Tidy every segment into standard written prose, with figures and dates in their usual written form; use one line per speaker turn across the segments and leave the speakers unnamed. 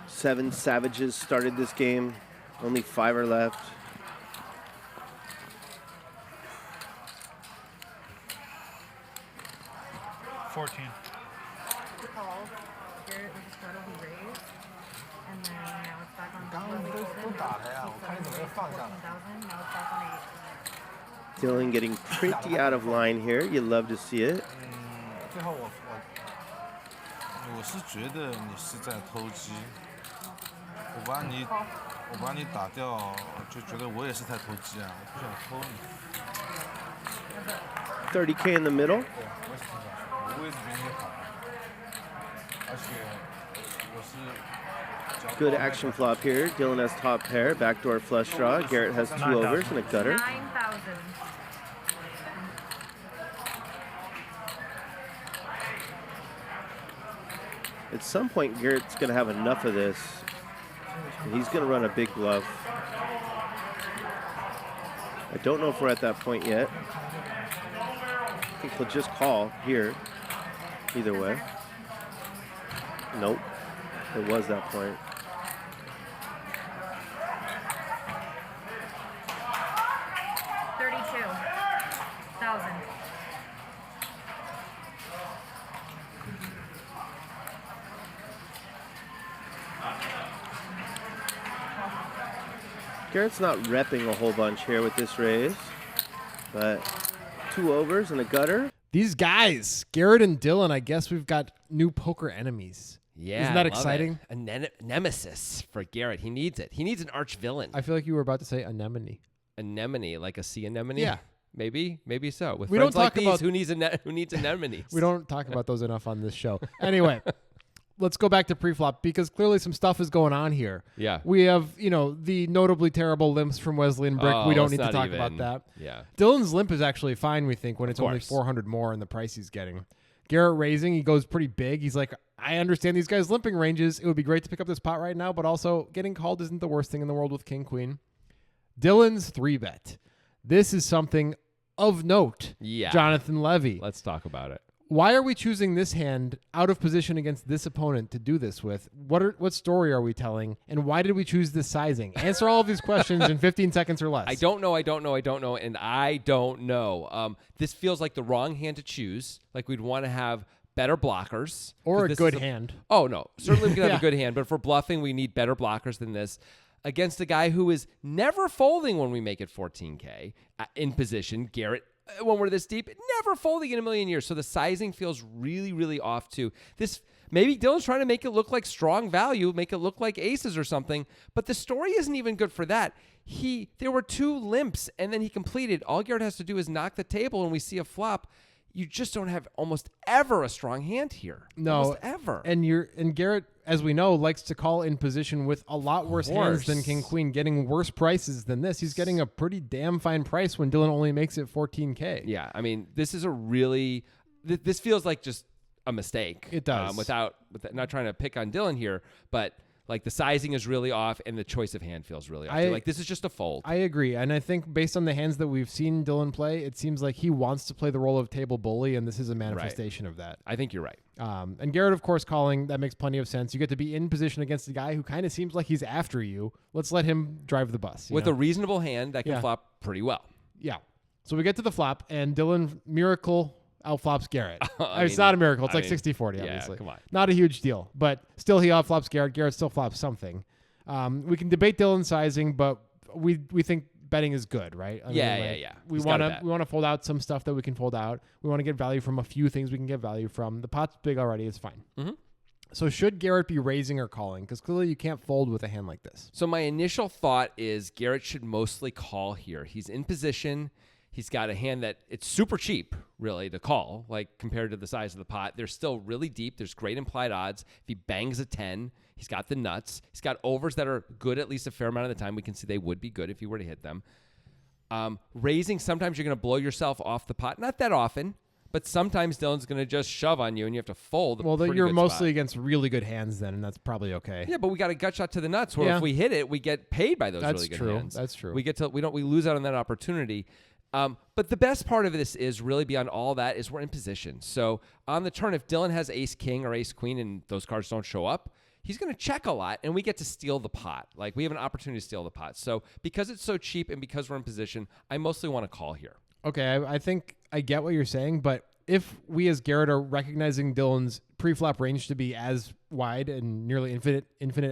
7 savages started this game. Only 5 are left.
$14.
Garrett was just totally raised, and then now it's back on 14,000. Now it's back on 8.
Dylan getting pretty out of line here. You love to see it.
最后我是觉得你是在偷鸡，我把你打掉，就觉得我也是在偷鸡啊，我不想偷你。
30K in the middle.
对，我也是这样说，我位置比你好，而且我是。
Good action flop here. Dylan has top pair, backdoor flush draw. Garrett has 2 overs and a gutter.
9,000.
At some point, Garrett's going to have enough of this. And he's going to run a big bluff. I don't know if we're at that point yet. I think he'll just call here. Either way. Nope. It was that point.
$32,000.
Garrett's not repping a whole bunch here with this raise, but 2 overs and a gutter.
These guys, Garrett and Dylan, I guess we've got new poker enemies.
Yeah,
isn't that exciting?
A nemesis for Garrett. He needs it. He needs an arch villain.
I feel like you were about to say anemone.
Anemone, like a sea anemone.
Yeah,
maybe so. With
we
friends
don't
like
talk
these,
about
who needs anemones.
We don't talk about those enough on this show. Anyway, let's go back to pre-flop because clearly some stuff is going on here.
Yeah,
we have the notably terrible limps from Wesley and Brick. We don't need to talk about that.
Yeah,
Dylan's limp is actually fine. We think when it's only 400 more in the price he's getting. Garrett raising, he goes pretty big. He's like, I understand these guys' limping ranges. It would be great to pick up this pot right now, but also getting called isn't the worst thing in the world with King Queen. Dylan's 3-bet. This is something of note.
Yeah,
Jonathan Levy.
Let's talk about it.
Why are we choosing this hand out of position against this opponent to do this with? What story are we telling? And why did we choose this sizing? Answer all of these questions in 15 seconds or less.
I don't know, and I don't know. This feels like the wrong hand to choose. Like we'd want to have better blockers.
Or a good hand.
Oh, no. Certainly we can have a good hand, but for bluffing, we need better blockers than this. Against a guy who is never folding when we make it 14K in position, Garrett, when we're this deep, never folding in a million years. So the sizing feels really, really off too. This maybe Dylan's trying to make it look like strong value, make it look like aces or something, but the story isn't even good for that. There were 2 limps and then he completed. All Garrett has to do is knock the table and we see a flop. You just don't have almost ever a strong hand here.
No,
almost ever.
And Garrett, as we know, likes to call in position with a lot worse hands than King Queen, getting worse prices than this. He's getting a pretty damn fine price when Dylan only makes it 14K.
Yeah, I mean, this is a really this feels like just a mistake.
It does.
Without not trying to pick on Dylan here, but like the sizing is really off and the choice of hand feels really off. Like this is just a fold.
I agree. And I think based on the hands that we've seen Dylan play, it seems like he wants to play the role of table bully, and this is a manifestation of that.
I think you're right.
And Garrett, of course, calling, that makes plenty of sense. You get to be in position against a guy who kind of seems like he's after you. Let's let him drive the bus.
With a reasonable hand that can flop pretty well.
Yeah. So we get to the flop, and Dylan, miracle, outflops Garrett. It's not a miracle. It's like 60-40, obviously.
Come on.
Not a huge deal. But still, he outflops Garrett. Garrett still flops something. We can debate Dylan's sizing, but we think betting is good, right?
Yeah.
We want to fold out some stuff that we can fold out. We want to get value from a few things we can get value from. The pot's big already. It's fine.
Mm-hmm.
So should Garrett be raising or calling? Because clearly you can't fold with a hand like this.
So my initial thought is Garrett should mostly call here. He's in position. He's got a hand that it's super cheap, really, to call, like compared to the size of the pot. They're still really deep. There's great implied odds. If he bangs a 10, he's got the nuts. He's got overs that are good at least a fair amount of the time. We can see they would be good if he were to hit them. Raising, sometimes you're going to blow yourself off the pot. Not that often, but sometimes Dylan's going to just shove on you and you have to fold.
Well, you're mostly against really good hands then, and that's probably okay.
Yeah, but we got a gut shot to the nuts where if we hit it, we get paid by those really good hands.
That's true.
We lose out on that opportunity. But the best part of this is really beyond all that is we're in position. So on the turn, if Dylan has ace king or ace queen and those cards don't show up, he's going to check a lot, and we get to steal the pot. Like, we have an opportunity to steal the pot. So because it's so cheap and because we're in position, I mostly want to call here.
Okay, I think I get what you're saying, but if we as Garrett are recognizing Dylan's pre-flop range to be as wide and nearly infinite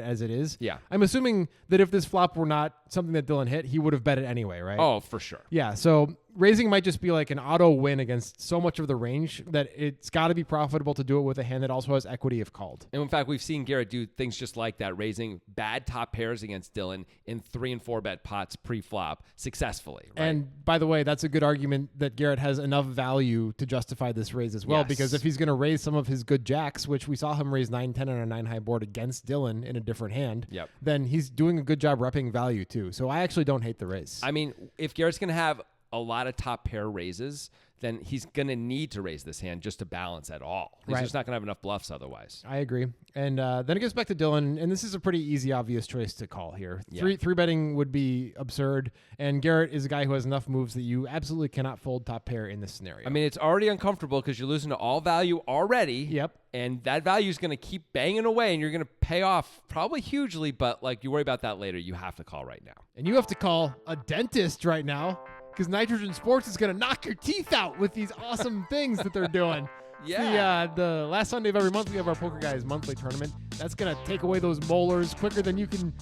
as it is,
Yeah.
I'm assuming that if this flop were not something that Dylan hit, he would have bet it anyway, right?
Oh, for sure.
Yeah, so raising might just be like an auto win against so much of the range that it's got to be profitable to do it with a hand that also has equity if called.
And in fact, we've seen Garrett do things just like that, raising bad top pairs against Dylan in 3 and 4 bet pots pre-flop successfully. Right?
And by the way, that's a good argument that Garrett has enough value to justify this raise as well,
Yes.
because if he's going to raise some of his good jacks, which we saw him raise 9-10 on a 9-high board against Dylan in a different hand,
Yep.
then he's doing a good job repping value too. So I actually don't hate the raise.
I mean, if Garrett's going to have a lot of top pair raises, then he's going to need to raise this hand just to balance at all. He's
Right.
just not going to have enough bluffs otherwise.
I agree. And then it gets back to Dylan, and this is a pretty easy, obvious choice to call here.
Yeah.
Three betting would be absurd, and Garrett is a guy who has enough moves that you absolutely cannot fold top pair in this scenario.
I mean, it's already uncomfortable because you're losing to all value already.
Yep.
And that value is going to keep banging away, and you're going to pay off probably hugely, but like you worry about that later. You have to call right now.
And you have to call a dentist right now because Nitrogen Sports is going to knock your teeth out with these awesome things that they're doing.
Yeah.
The last Sunday of every month, we have our Poker Guys monthly tournament. That's going to take away those molars quicker than you can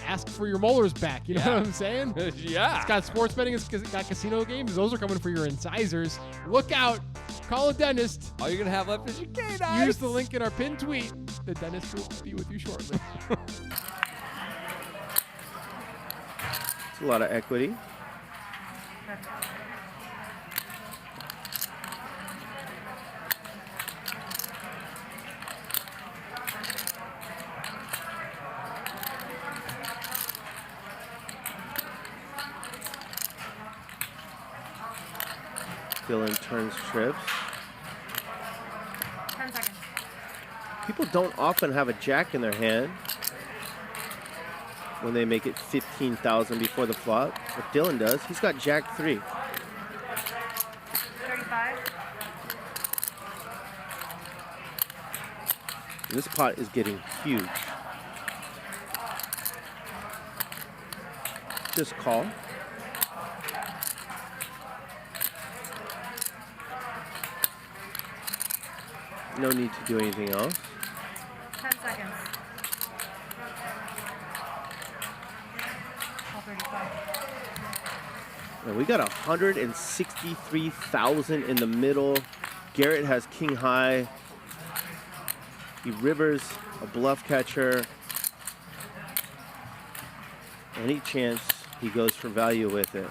ask for your molars back. You know
Yeah.
what I'm saying?
Yeah.
It's got sports betting. It's got casino games. Those are coming for your incisors. Look out. Call a dentist.
All you're going to have left is your canines.
Use the link in our pinned tweet. The dentist will be with you shortly.
It's a lot of equity. Dylan turns trips.
10 seconds.
People don't often have a jack in their hand when they make it 15,000 before the flop. But Dylan does. He's got jack 3.
35.
This pot is getting huge. Just call. No need to do anything else.
10 seconds. All 35.
And we got 163,000 in the middle. Garrett has king high. He rivers a bluff catcher. Any chance he goes for value with it.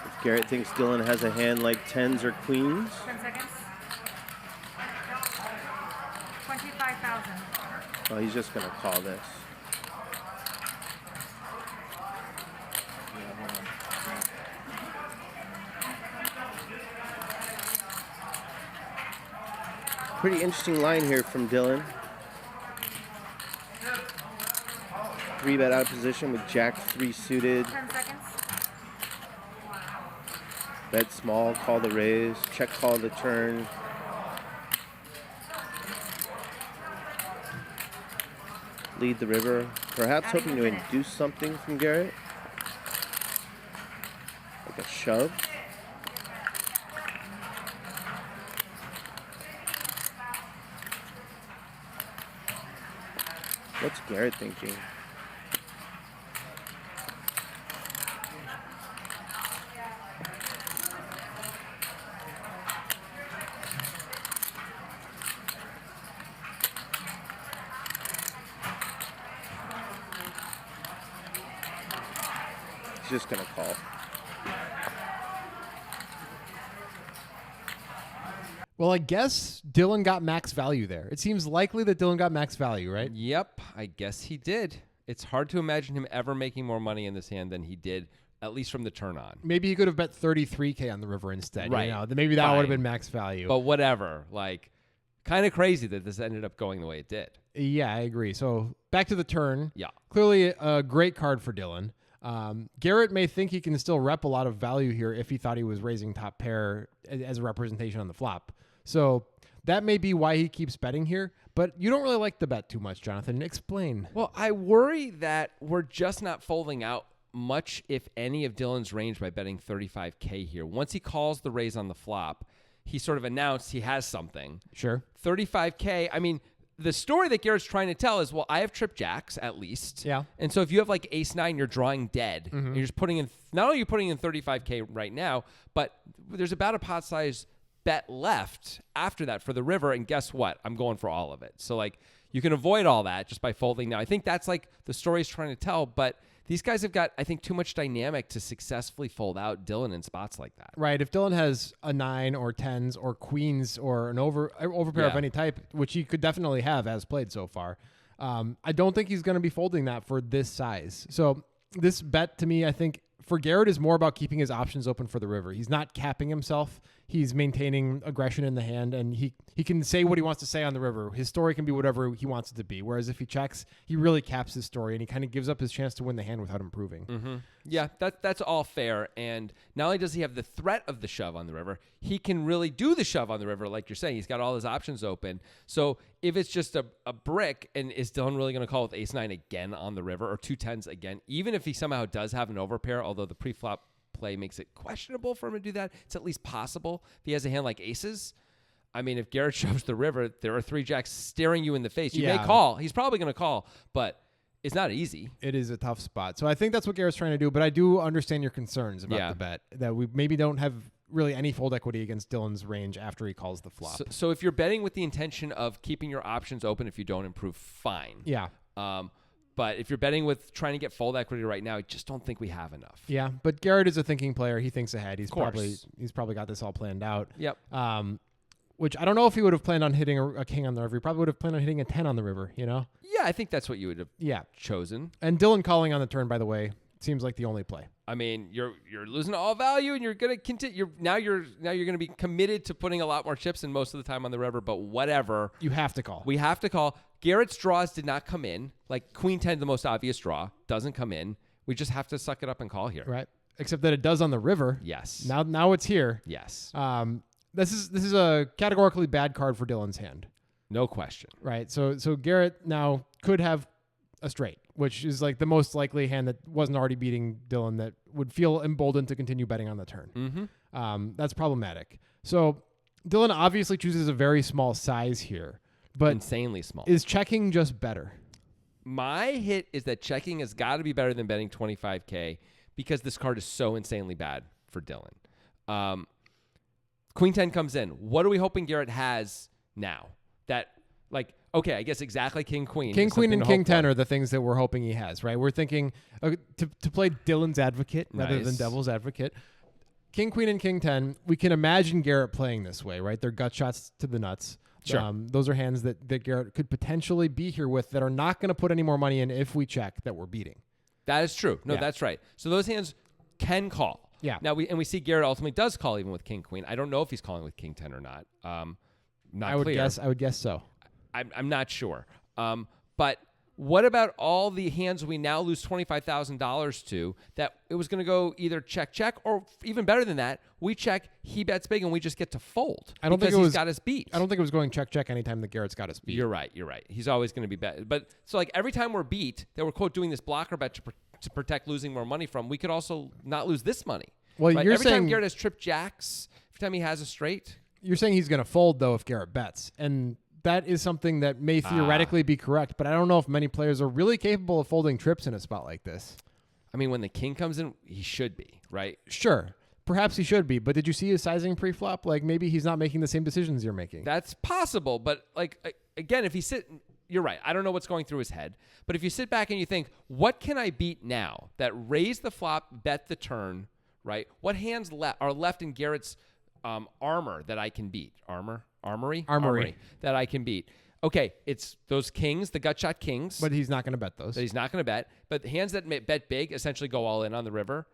If Garrett thinks Dylan has a hand like 10s or queens,
10 seconds. 25,000.
well, he's just gonna call this. Pretty interesting line here from Dylan. 3-bet out of position with jack 3 suited.
10 seconds.
Bet small, call the raise, check call the turn. Lead the river. Perhaps hoping to induce something from Garrett. Like a shove. What's Garrett thinking? He's just gonna call.
Well, I guess Dylan got max value there. It seems likely that Dylan got max value, right?
Yep, I guess he did. It's hard to imagine him ever making more money in this hand than he did, at least from the turn on.
Maybe he could have bet 33K on the river instead.
Right.
You know? Maybe that would have
Fine.
been max value.
But whatever, like, kind of crazy that this ended up going the way it did.
Yeah, I agree. So back to the turn.
Yeah.
Clearly a great card for Dylan. Garrett may think he can still rep a lot of value here if he thought he was raising top pair as a representation on the flop. So that may be why he keeps betting here, but you don't really like the bet too much, Jonathan. Explain.
Well, I worry that we're just not folding out much, if any, of Dylan's range by betting 35K here. Once he calls the raise on the flop, he sort of announced he has something.
Sure.
35K, I mean, the story that Garrett's trying to tell is, well, I have trip jacks at least.
Yeah.
And so if you have like ace nine, you're drawing dead.
Mm-hmm.
You're just putting in, not only are you putting in 35K right now, but there's about a pot size bet left after that for the river. And guess what? I'm going for all of it. So like you can avoid all that just by folding now. I think that's like the story he's trying to tell, but these guys have got, I think, too much dynamic to successfully fold out Dylan in spots like that.
Right. If Dylan has a 9 or 10s or queens or an overpair of any type, which he could definitely have as played so far, I don't think he's going to be folding that for this size. So this bet to me, I think for Garrett is more about keeping his options open for the river. He's not capping himself. He's maintaining aggression in the hand, and he can say what he wants to say on the river. His story can be whatever he wants it to be. Whereas if he checks, he really caps his story, and he kind of gives up his chance to win the hand without improving.
Mm-hmm. Yeah, that's all fair. And not only does he have the threat of the shove on the river, he can really do the shove on the river, like you're saying. He's got all his options open. So if it's just a brick, and is Dylan really going to call with ace nine again on the river, or 2 10s again, even if he somehow does have an overpair, although the pre-flop play makes it questionable for him to do that, it's at least possible. If he has a hand like aces, I mean, if Garrett shoves the river, there are 3 jacks staring you in the face. You may call. He's probably going to call, but it's not easy.
It is a tough spot. So I think that's what Garrett's trying to do, but I do understand your concerns about the bet, that we maybe don't have really any fold equity against Dylan's range after he calls the flop.
So if you're betting with the intention of keeping your options open if you don't improve, fine.
Yeah.
But if you're betting with trying to get fold equity right now, I just don't think we have enough.
Yeah, but Garrett is a thinking player. He thinks ahead. He's probably got this all planned out.
Yep.
Which I don't know if he would have planned on hitting a king on the river. He probably would have planned on hitting a 10 on the river, you know?
Yeah, I think that's what you would have chosen.
And Dylan calling on the turn, by the way, seems like the only play.
I mean, you're losing all value, and you're gonna continue. You're gonna be committed to putting a lot more chips in most of the time on the river. But whatever,
you have to call.
We have to call. Garrett's draws did not come in. Like queen 10, the most obvious draw, doesn't come in. We just have to suck it up and call here.
Right. Except that it does on the river.
Yes.
Now it's here.
Yes.
This is a categorically bad card for Dylan's hand.
No question.
Right. So Garrett now could have a straight, which is like the most likely hand that wasn't already beating Dylan that would feel emboldened to continue betting on the turn.
Mm-hmm.
That's problematic. So Dylan obviously chooses a very small size here, but
insanely small.
Is checking just better?
My hit is that checking has got to be better than betting 25K because this card is so insanely bad for Dylan. Queen 10 comes in. What are we hoping Garrett has now? That, like, okay, I guess exactly King Queen.
King Queen and King 10 are the things that we're hoping he has, right? We're thinking to play Dylan's advocate rather than devil's advocate. King Queen and King 10, we can imagine Garrett playing this way, right? They're gut shots to the nuts.
Sure.
Those are hands that Garrett could potentially be here with that are not going to put any more money in if we check that we're beating.
That is true. No, that's right. So those hands can call.
Yeah.
Now we see Garrett ultimately does call even with King Queen. I don't know if he's calling with King 10 or not. Not clear.
I would guess so.
I'm not sure. But what about all the hands we now lose $25,000 to that it was going to go either check, or even better than that, we check, he bets big, and we just get to fold he's got us beat.
I don't think it was going check anytime that Garrett's got us beat.
You're right. He's always going to be bet. But so like every time we're beat, that we're quote doing this blocker bet to protect losing more money from, we could also not lose this money.
Well,
right?
you're
every
saying
time Garrett has trip jacks, every time he has a straight.
You're saying he's going to fold though if Garrett bets, and that is something that may theoretically be correct, but I don't know if many players are really capable of folding trips in a spot like this.
I mean, when the king comes in, he should be, right?
Sure. Perhaps he should be, but did you see his sizing pre-flop? Like maybe he's not making the same decisions you're making.
That's possible, but like again, if he you're right. I don't know what's going through his head, but if you sit back and you think, what can I beat now that raise the flop, bet the turn, right? What hands are left in Garrett's armor that I can beat? Armory that I can beat. Okay, it's those kings, the gut shot kings.
But he's not going to bet those.
That he's not going to bet. But the hands that bet big essentially go all in on the river.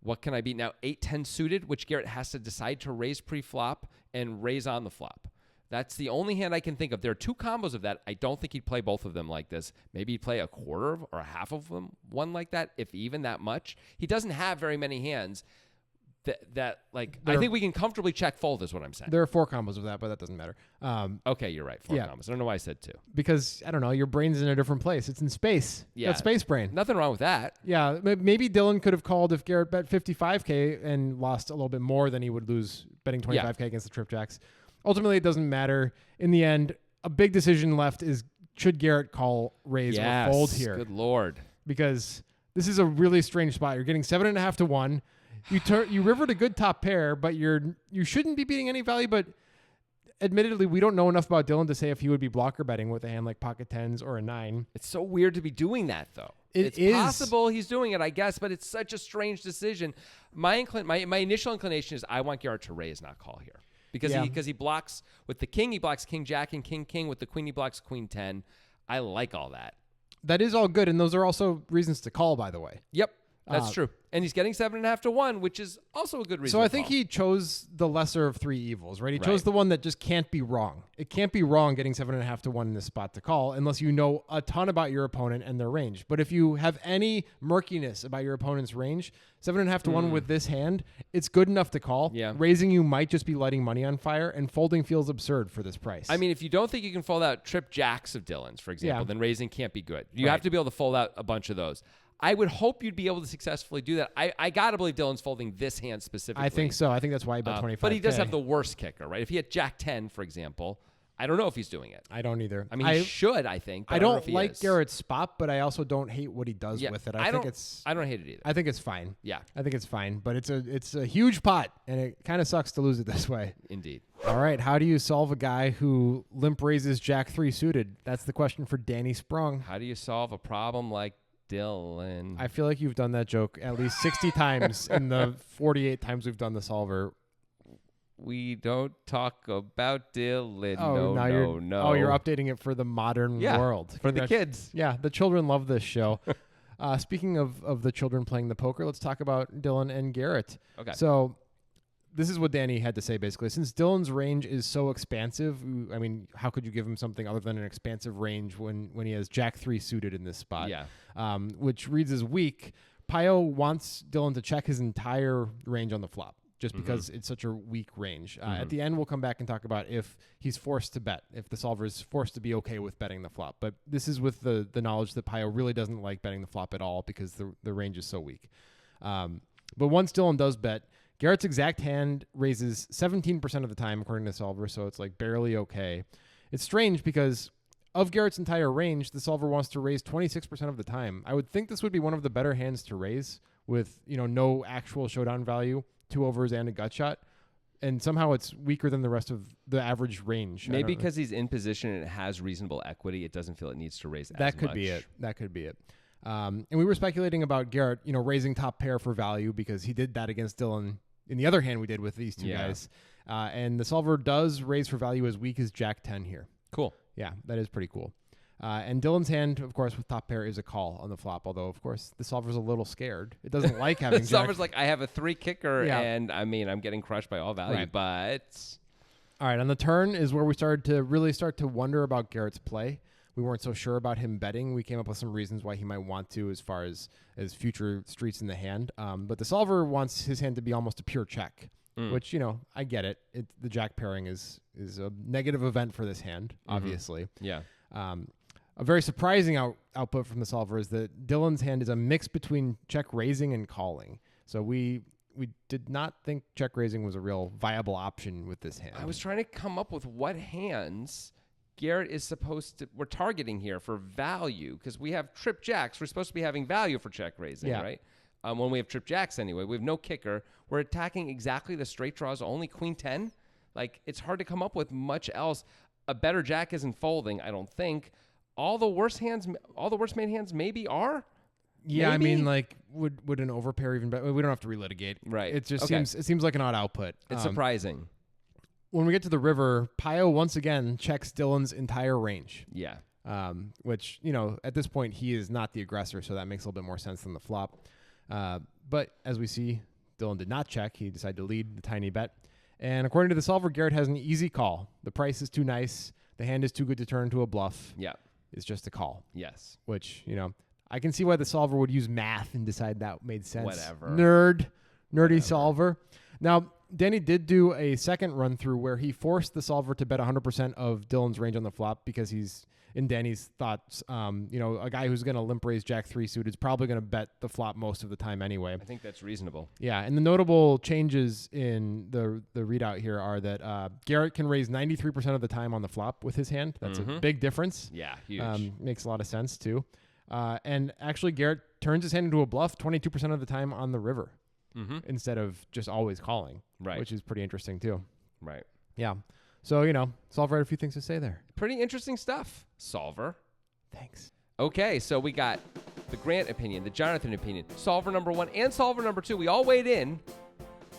What can I beat now? 8-10 suited, which Garrett has to decide to raise pre-flop and raise on the flop. That's the only hand I can think of. There are 2 combos of that. I don't think he'd play both of them like this. Maybe he'd play a quarter or a half of them, one like that, if even that much. He doesn't have very many hands that I think we can comfortably check fold is what I'm saying.
There are 4 combos of that, but that doesn't matter.
Okay, you're right. 4 combos. I don't know why I said 2.
Because, I don't know, your brain's in a different place. It's in space.
Yeah.
Got space brain.
Nothing wrong with that.
Yeah, maybe Dylan could have called if Garrett bet 55K and lost a little bit more than he would lose betting 25K against the trip jacks. Ultimately, it doesn't matter. In the end, a big decision left is should Garrett call, raise, or fold here?
Good Lord.
Because this is a really strange spot. You're getting 7.5 to 1. You rivered a good top pair, but you shouldn't be beating any value. But admittedly, we don't know enough about Dylan to say if he would be blocker betting with a hand like pocket 10s or a 9.
It's so weird to be doing that, though. It's possible he's doing it, I guess, but it's such a strange decision. My initial inclination is I want Garrett to raise, not call here. Because he blocks with the king, he blocks king jack and king king. With the queen, he blocks queen 10. I like all that.
That is all good, and those are also reasons to call, by the way.
Yep, that's true. And he's getting 7.5 to 1, which is also a good reason.
So I think he chose the lesser of 3 evils, right? He chose the one that just can't be wrong. It can't be wrong getting 7.5 to 1 in this spot to call unless you know a ton about your opponent and their range. But if you have any murkiness about your opponent's range, 7.5 to 1 with this hand, it's good enough to call.
Yeah.
Raising you might just be lighting money on fire, and folding feels absurd for this price.
I mean, if you don't think you can fold out trip jacks of Dylan's, for example, then raising can't be good. You have to be able to fold out a bunch of those. I would hope you'd be able to successfully do that. I got to believe Dylan's folding this hand specifically.
I think so. I think that's why he bet 25K.
But he does have the worst kicker, right? If he had jack 10, for example, I don't know if he's doing it.
I don't either.
I mean, he should, I think.
I don't like Garrett's spot, but I also don't hate what he does with it.
I don't hate it either.
I think it's fine.
Yeah.
I think it's fine, but it's a huge pot, and it kind of sucks to lose it this way.
Indeed.
All right, how do you solve a guy who limp raises jack 3 suited? That's the question for Danny Sprung.
How do you solve a problem like Dylan?
I feel like you've done that joke at least 60 times in the 48 times we've done the solver.
We don't talk about Dylan.
Oh,
no.
Oh, you're updating it for the modern world.
For the kids.
Yeah, the children love this show. Speaking of the children playing the poker, let's talk about Dylan and Garrett.
Okay.
So this is what Danny had to say, basically. Since Dylan's range is so expansive, I mean, how could you give him something other than an expansive range when he has jack 3 suited in this spot?
Yeah.
Which reads as weak. Pio wants Dylan to check his entire range on the flop, just because it's such a weak range. At the end, we'll come back and talk about if he's forced to bet, if the solver is forced to be okay with betting the flop. But this is with the knowledge that Pio really doesn't like betting the flop at all because the range is so weak. But once Dylan does bet, Garrett's exact hand raises 17% of the time, according to the solver, so it's like barely okay. It's strange because of Garrett's entire range, the solver wants to raise 26% of the time. I would think this would be one of the better hands to raise with, no actual showdown value, 2 overs and a gut shot. And somehow it's weaker than the rest of the average range.
Maybe because he's in position and it has reasonable equity, it doesn't feel it needs to raise as much.
That could be it. And we were speculating about Garrett, raising top pair for value because he did that against Dylan in the other hand we did with these two guys. And the solver does raise for value as weak as jack 10 here.
Cool.
Yeah, that is pretty cool. And Dylan's hand, of course, with top pair is a call on the flop, although, of course, the solver's a little scared. It doesn't like having
the solver's like, I have a 3 kicker, and I mean, I'm getting crushed by all value, but...
All right, on the turn is where we started to wonder about Garrett's play. We weren't so sure about him betting. We came up with some reasons why he might want to as far as future streets in the hand. But the solver wants his hand to be almost a pure check, which, I get it. The jack pairing is a negative event for this hand, obviously.
Yeah.
A very surprising output from the solver is that Dylan's hand is a mix between check raising and calling. So we did not think check raising was a real viable option with this hand.
I was trying to come up with what hands Garrett is we're targeting here for value, because we have trip jacks. We're supposed to be having value for check raising, right? When we have trip jacks anyway, we have no kicker. We're attacking exactly the straight draws, only queen 10. Like, it's hard to come up with much else. A better jack isn't folding, I don't think. All the worst made hands maybe are.
Yeah,
maybe?
I mean, like, would an overpair even bet? We don't have to relitigate.
Right.
It just seems like an odd output.
It's surprising.
When we get to the river, Pio once again checks Dylan's entire range.
Yeah.
Which, at this point, he is not the aggressor, so that makes a little bit more sense than the flop. But as we see, Dylan did not check. He decided to lead the tiny bet. And according to the solver, Garrett has an easy call. The price is too nice. The hand is too good to turn into a bluff.
Yeah.
It's just a call.
Yes.
Which, I can see why the solver would use math and decide that made sense.
Whatever.
Nerdy solver. Now, Danny did do a second run through where he forced the solver to bet 100% of Dylan's range on the flop because he's, in Danny's thoughts, a guy who's going to limp raise Jack 3 suited is probably going to bet the flop most of the time anyway.
I think that's reasonable.
Yeah, and the notable changes in the readout here are that Garrett can raise 93% of the time on the flop with his hand. That's a big difference.
Yeah, huge.
Makes a lot of sense too. And actually, Garrett turns his hand into a bluff 22% of the time on the river instead of just always calling,
right?
Which is pretty interesting too.
Right.
Yeah. So, Solver had a few things to say there.
Pretty interesting stuff, Solver.
Thanks.
Okay, so we got the Grant opinion, the Jonathan opinion, Solver number 1 and Solver number 2. We all weighed in.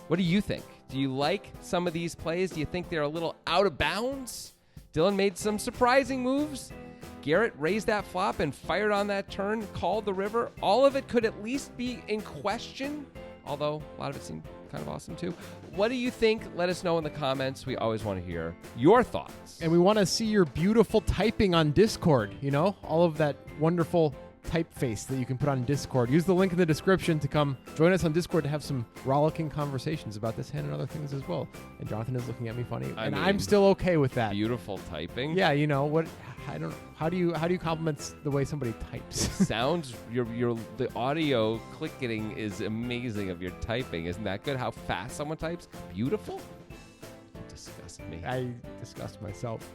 What do you think? Do you like some of these plays? Do you think they're a little out of bounds? Dylan made some surprising moves. Garrett raised that flop and fired on that turn, called the river. All of it could at least be in question, although a lot of it seemed kind of awesome too. What do you think? Let us know in the comments. We always want to hear your thoughts.
And we want to see your beautiful typing on Discord, all of that wonderful typeface that you can put on Discord. Use the link in the description to come join us on Discord to have some rollicking conversations about this hand and other things as well. And Jonathan is looking at me funny, I'm still okay with that.
Beautiful typing.
Yeah, what I don't know. How do you compliment the way somebody types?
Sounds the audio clicking is amazing of your typing. Isn't that good? How fast someone types? Beautiful. You disgust me.
I disgust myself.